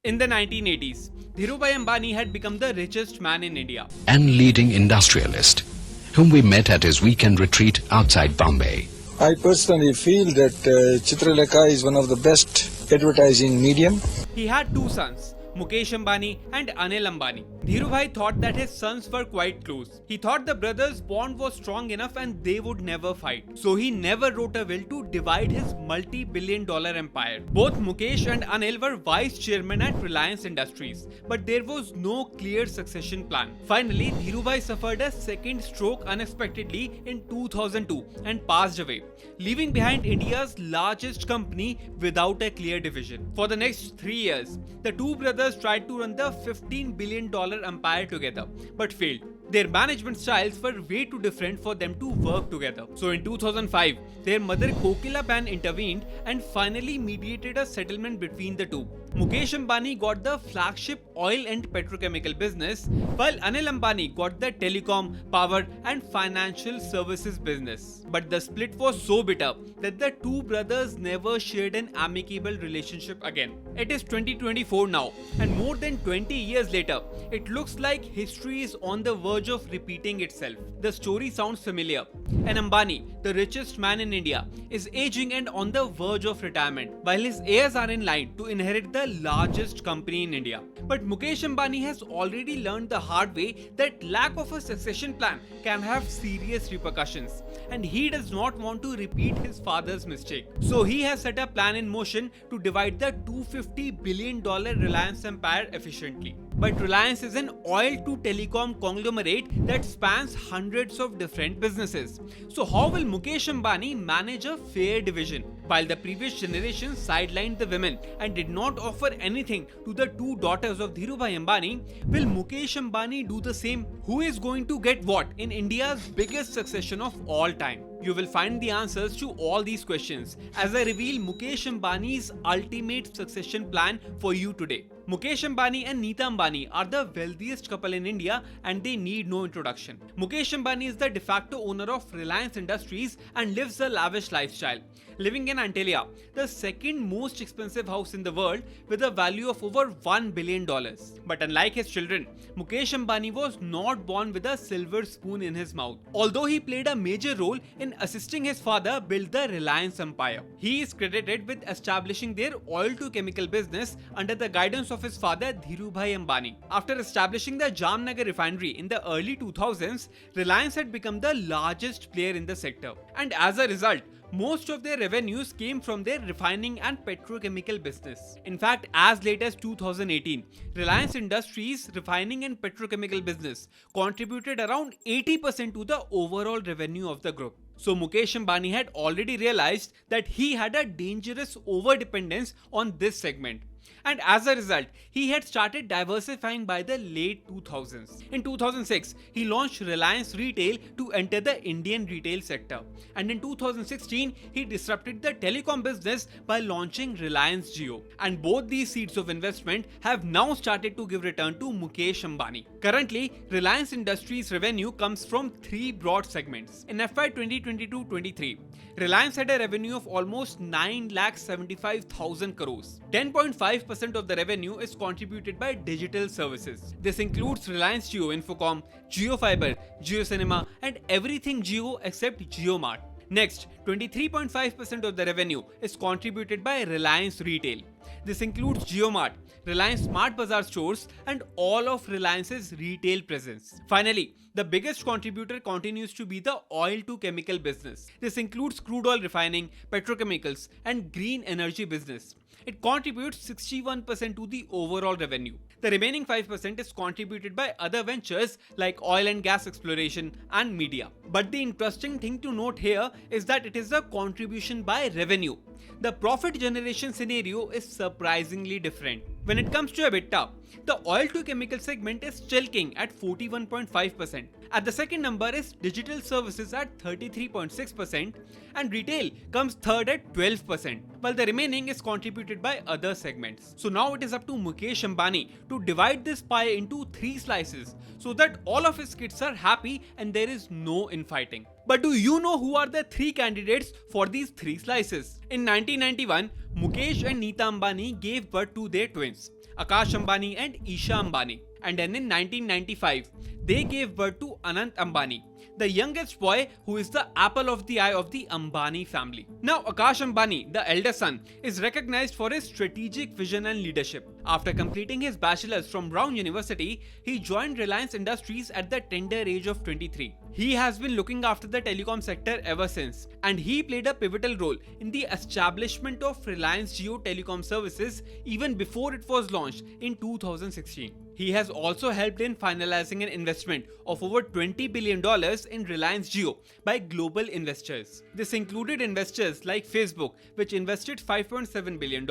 In the 1980s, Dhirubhai Ambani had become the richest man in India and leading industrialist, whom we met at his weekend retreat outside Bombay. I personally feel that Chitralekha is one of the best advertising medium. He had two sons, Mukesh Ambani and Anil Ambani. Dhirubhai thought that his sons were quite close. He thought the brothers' bond was strong enough and they would never fight. So he never wrote a will to divide his multi-billion-dollar empire. Both Mukesh and Anil were vice chairmen at Reliance Industries, but there was no clear succession plan. Finally, Dhirubhai suffered a second stroke unexpectedly in 2002 and passed away, leaving behind India's largest company without a clear division. For the next 3 years, the two brothers tried to run the $15 billion empire together, but failed. Their management styles were way too different for them to work together. So in 2005, their mother Kokilaben intervened and finally mediated a settlement between the two. Mukesh Ambani got the flagship oil and petrochemical business, while Anil Ambani got the telecom, power and financial services business. But the split was so bitter that the two brothers never shared an amicable relationship again. It is 2024 now, and more than 20 years later, it looks like history is on the verge of repeating itself. The story sounds familiar. An Ambani, the richest man in India, is aging and on the verge of retirement, while his heirs are in line to inherit the largest company in India. But Mukesh Ambani has already learned the hard way that lack of a succession plan can have serious repercussions, and he does not want to repeat his father's mistake. So he has set a plan in motion to divide the $250 billion Reliance Empire efficiently. But Reliance is an oil to telecom conglomerate that spans hundreds of different businesses. So how will Mukesh Ambani manage a fair division? While the previous generation sidelined the women and did not offer anything to the two daughters of Dhirubhai Ambani, will Mukesh Ambani do the same? Who is going to get what in India's biggest succession of all time? You will find the answers to all these questions as I reveal Mukesh Ambani's ultimate succession plan for you today. Mukesh Ambani and Neeta Ambani are the wealthiest couple in India and they need no introduction. Mukesh Ambani is the de facto owner of Reliance Industries and lives a lavish lifestyle, living in Antalya, the second most expensive house in the world with a value of over $1 billion. But unlike his children, Mukesh Ambani was not born with a silver spoon in his mouth. Although he played a major role in assisting his father build the Reliance Empire, he is credited with establishing their oil to chemical business under the guidance of his father Dhirubhai Ambani. After establishing the Jamnagar refinery in the early 2000s, Reliance had become the largest player in the sector. And as a result, most of their revenues came from their refining and petrochemical business. In fact, as late as 2018, Reliance Industries' refining and petrochemical business contributed around 80% to the overall revenue of the group. So Mukesh Ambani had already realized that he had a dangerous over-dependence on this segment. And as a result, he had started diversifying by the late 2000s. In 2006, he launched Reliance Retail to enter the Indian retail sector. And in 2016, he disrupted the telecom business by launching Reliance Jio. And both these seeds of investment have now started to give return to Mukesh Ambani. Currently, Reliance Industries' revenue comes from three broad segments. In FY 2022-23, Reliance had a revenue of almost 9,75,000 crores. 10.5% of the revenue is contributed by digital services. This includes Reliance Jio Infocom, Jio Fiber, Jio Cinema, and everything Jio except JioMart. Next, 23.5% of the revenue is contributed by Reliance Retail. This includes JioMart, Reliance Smart Bazaar stores, and all of Reliance's retail presence. Finally, the biggest contributor continues to be the oil to chemical business. This includes crude oil refining, petrochemicals, and green energy business. It contributes 61% to the overall revenue. The remaining 5% is contributed by other ventures like oil and gas exploration and media. But the interesting thing to note here is that it is a contribution by revenue. The profit generation scenario is surprisingly different. When it comes to EBITDA, the oil to chemical segment is still king at 41.5%. At the second number is digital services at 33.6% and retail comes third at 12%, while the remaining is contributed by other segments. So now it is up to Mukesh Ambani to divide this pie into three slices so that all of his kids are happy and there is no infighting. But do you know who are the three candidates for these three slices? In 1991, Mukesh and Neeta Ambani gave birth to their twins, Akash Ambani and Isha Ambani. And then in 1995, they gave birth to Anant Ambani, the youngest boy who is the apple of the eye of the Ambani family. Now, Akash Ambani, the elder son, is recognized for his strategic vision and leadership. After completing his bachelor's from Brown University, he joined Reliance Industries at the tender age of 23. He has been looking after the telecom sector ever since, and he played a pivotal role in the establishment of Reliance Jio Telecom Services even before it was launched in 2016. He has also helped in finalizing an investment of over $20 billion in Reliance Jio by global investors. This included investors like Facebook, which invested $5.7 billion,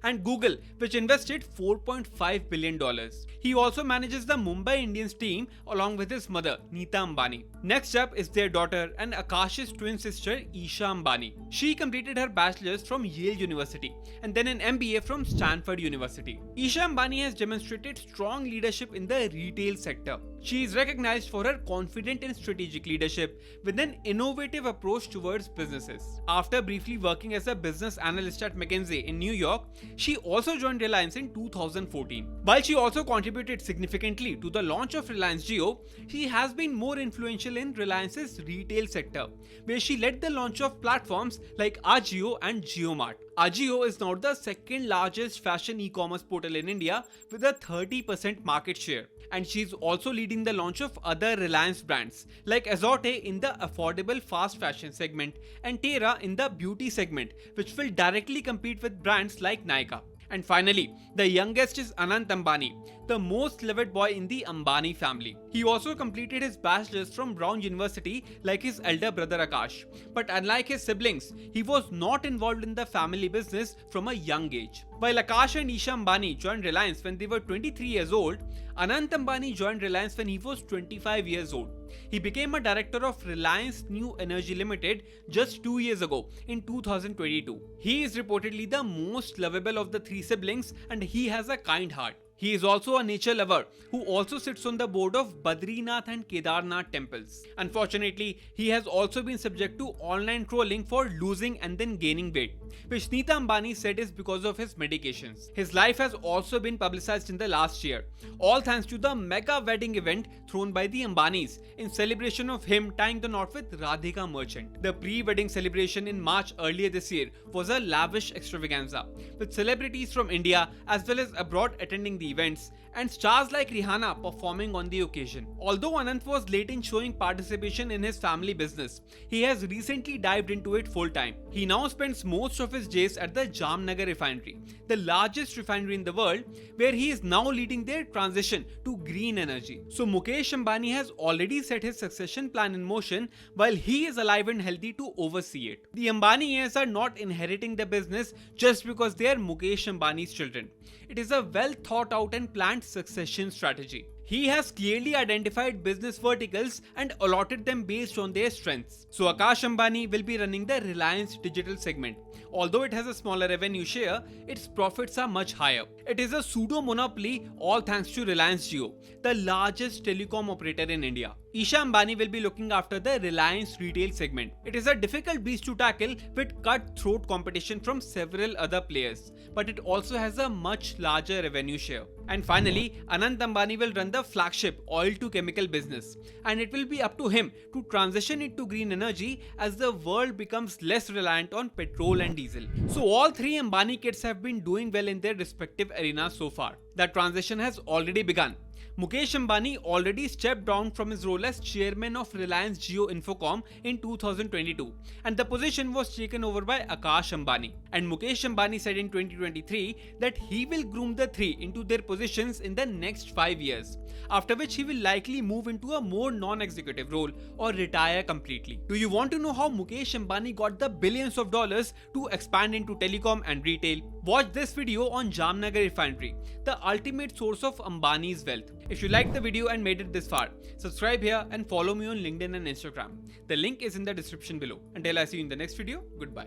and Google, which invested $4.5 billion. He also manages the Mumbai Indians team along with his mother, Neeta Ambani. Next up is their daughter and Akash's twin sister, Isha Ambani. She completed her bachelor's from Yale University and then an MBA from Stanford University. Isha Ambani has demonstrated strong leadership in the retail sector. She is recognized for her confident and strategic leadership with an innovative approach towards businesses. After briefly working as a business analyst at McKinsey in New York, she also joined Reliance in 2014. While she also contributed significantly to the launch of Reliance Jio, she has been more influential in Reliance's retail sector, where she led the launch of platforms like Ajio and JioMart. Ajio is now the second largest fashion e-commerce portal in India with a 30% market share. And she's also leading the launch of other Reliance brands like Azorte in the affordable fast fashion segment and Tera in the beauty segment, which will directly compete with brands like Nykaa. And finally, the youngest is Anant Ambani, the most loved boy in the Ambani family. He also completed his bachelor's from Brown University like his elder brother Akash. But unlike his siblings, he was not involved in the family business from a young age. While Akash and Isha Ambani joined Reliance when they were 23 years old, Anant Ambani joined Reliance when he was 25 years old. He became a director of Reliance New Energy Limited just 2 years ago in 2022. He is reportedly the most lovable of the three siblings and he has a kind heart. He is also a nature lover who also sits on the board of Badrinath and Kedarnath temples. Unfortunately, he has also been subject to online trolling for losing and then gaining weight, which Neeta Ambani said is because of his medications. His life has also been publicized in the last year, all thanks to the mega wedding event thrown by the Ambanis in celebration of him tying the knot with Radhika Merchant. The pre-wedding celebration in March earlier this year was a lavish extravaganza, with celebrities from India as well as abroad attending the events and stars like Rihanna performing on the occasion. Although Anant was late in showing participation in his family business, he has recently dived into it full time. He now spends most of his days at the Jamnagar refinery, the largest refinery in the world, where he is now leading their transition to green energy. So Mukesh Ambani has already set his succession plan in motion while he is alive and healthy to oversee it. The Ambani heirs are not inheriting the business just because they are Mukesh Ambani's children. It is a well thought out and planned succession strategy. He has clearly identified business verticals and allotted them based on their strengths. So Akash Ambani will be running the Reliance digital segment. Although it has a smaller revenue share, its profits are much higher. It is a pseudo monopoly, all thanks to Reliance Jio, the largest telecom operator in India. Isha Ambani will be looking after the Reliance retail segment. It is a difficult beast to tackle with cutthroat competition from several other players, but it also has a much larger revenue share. And finally, Anant Ambani will run the flagship oil to chemical business, and it will be up to him to transition into green energy as the world becomes less reliant on petrol and diesel. So all three Ambani kids have been doing well in their respective arenas so far. The transition has already begun. Mukesh Ambani already stepped down from his role as chairman of Reliance Jio Infocom in 2022, and the position was taken over by Akash Ambani. And Mukesh Ambani said in 2023 that he will groom the three into their positions in the next 5 years, after which he will likely move into a more non-executive role or retire completely. Do you want to know how Mukesh Ambani got the billions of dollars to expand into telecom and retail? Watch this video on Jamnagar Refinery, the ultimate source of Ambani's wealth. If you liked the video and made it this far, subscribe here and follow me on LinkedIn and Instagram. The link is in the description below. Until I see you in the next video, goodbye.